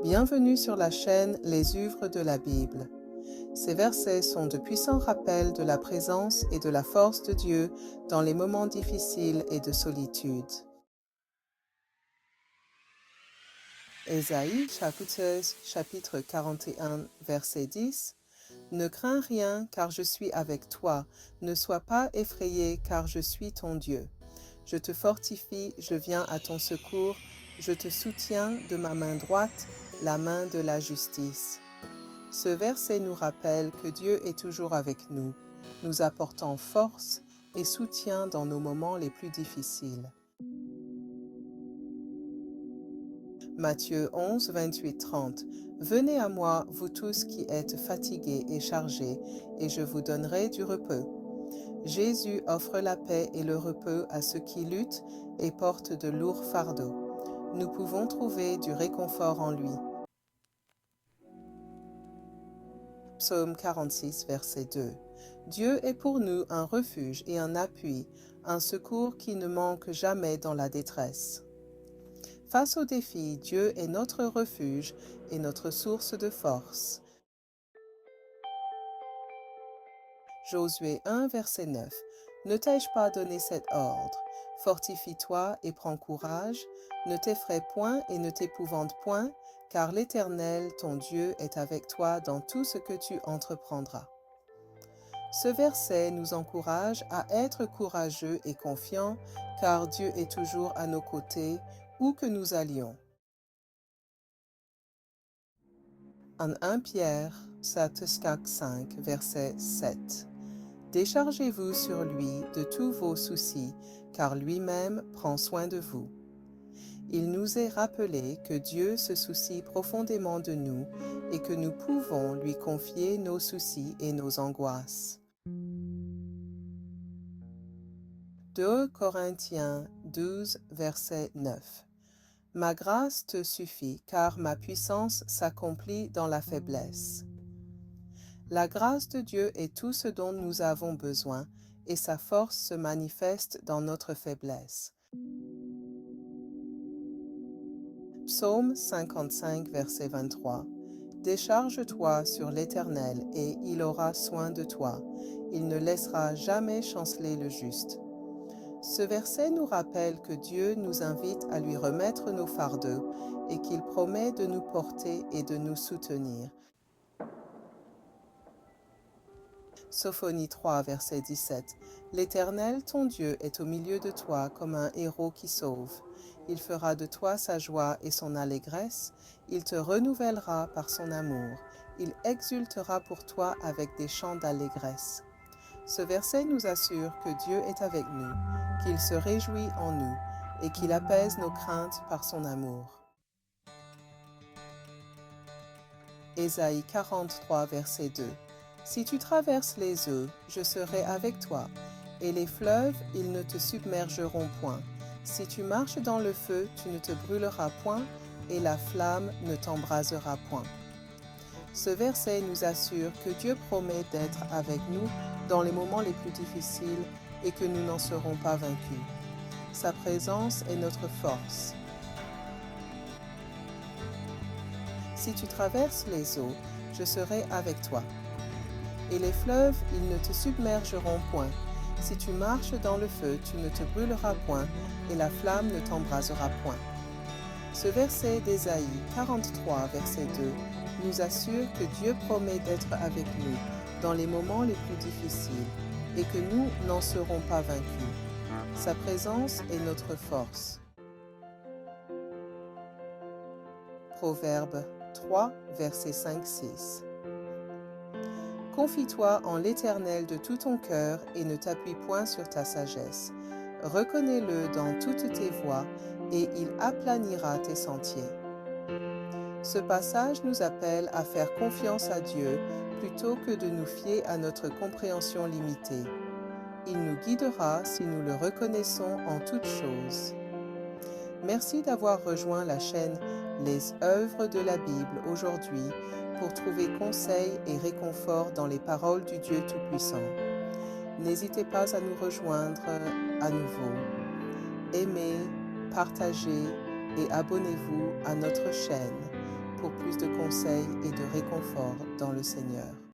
Bienvenue sur la chaîne Les œuvres de la Bible. Ces versets sont de puissants rappels de la présence et de la force de Dieu dans les moments difficiles et de solitude. Ésaïe chapitre 41, verset 10. Ne crains rien, car je suis avec toi. Ne sois pas effrayé, car je suis ton Dieu. Je te fortifie, je viens à ton secours, je te soutiens de ma main droite, la main de la justice. Ce verset nous rappelle que Dieu est toujours avec nous, nous apportant force et soutien dans nos moments les plus difficiles. Matthieu 11, 28, 30. Venez à moi, vous tous qui êtes fatigués et chargés, et je vous donnerai du repos. Jésus offre la paix et le repos à ceux qui luttent et portent de lourds fardeaux. Nous pouvons trouver du réconfort en lui. Psaume 46, verset 2. Dieu est pour nous un refuge et un appui, un secours qui ne manque jamais dans la détresse. Face aux défis, Dieu est notre refuge et notre source de force. Josué 1, verset 9. Ne t'ai-je pas donné cet ordre? Fortifie-toi et prends courage, ne t'effraie point et ne t'épouvante point, car l'Éternel, ton Dieu, est avec toi dans tout ce que tu entreprendras. Ce verset nous encourage à être courageux et confiants, car Dieu est toujours à nos côtés, où que nous allions. En 1 Pierre, chapitre 5, verset 7. Déchargez-vous sur lui de tous vos soucis, car lui-même prend soin de vous. Il nous est rappelé que Dieu se soucie profondément de nous et que nous pouvons lui confier nos soucis et nos angoisses. 2 Corinthiens 12, verset 9. Ma grâce te suffit, car ma puissance s'accomplit dans la faiblesse. La grâce de Dieu est tout ce dont nous avons besoin, et sa force se manifeste dans notre faiblesse. Psaume 55, verset 23. Décharge-toi sur l'Éternel, et il aura soin de toi. Il ne laissera jamais chanceler le juste. Ce verset nous rappelle que Dieu nous invite à lui remettre nos fardeaux et qu'il promet de nous porter et de nous soutenir. Sophonie 3, verset 17. L'Éternel, ton Dieu, est au milieu de toi comme un héros qui sauve. Il fera de toi sa joie et son allégresse. Il te renouvellera par son amour. Il exultera pour toi avec des chants d'allégresse. Ce verset nous assure que Dieu est avec nous, qu'il se réjouit en nous et qu'il apaise nos craintes par son amour. Ésaïe 43, verset 2. Si tu traverses les eaux, je serai avec toi, et les fleuves, ils ne te submergeront point. Si tu marches dans le feu, tu ne te brûleras point, et la flamme ne t'embrasera point. Ce verset nous assure que Dieu promet d'être avec nous dans les moments les plus difficiles et que nous n'en serons pas vaincus. Sa présence est notre force. Si tu traverses les eaux, je serai avec toi. Et les fleuves, ils ne te submergeront point. Si tu marches dans le feu, tu ne te brûleras point, et la flamme ne t'embrasera point. Ce verset d'Ésaïe 43, verset 2, nous assure que Dieu promet d'être avec nous dans les moments les plus difficiles et que nous n'en serons pas vaincus. Sa présence est notre force. Proverbe 3, verset 5-6. Confie-toi en l'Éternel de tout ton cœur et ne t'appuie point sur ta sagesse. Reconnais-le dans toutes tes voies et il aplanira tes sentiers. Ce passage nous appelle à faire confiance à Dieu plutôt que de nous fier à notre compréhension limitée. Il nous guidera si nous le reconnaissons en toutes choses. Merci d'avoir rejoint la chaîne Les œuvres de la Bible aujourd'hui pour trouver conseil et réconfort dans les paroles du Dieu Tout-Puissant. N'hésitez pas à nous rejoindre à nouveau. Aimez, partagez et abonnez-vous à notre chaîne pour plus de conseils et de réconfort dans le Seigneur.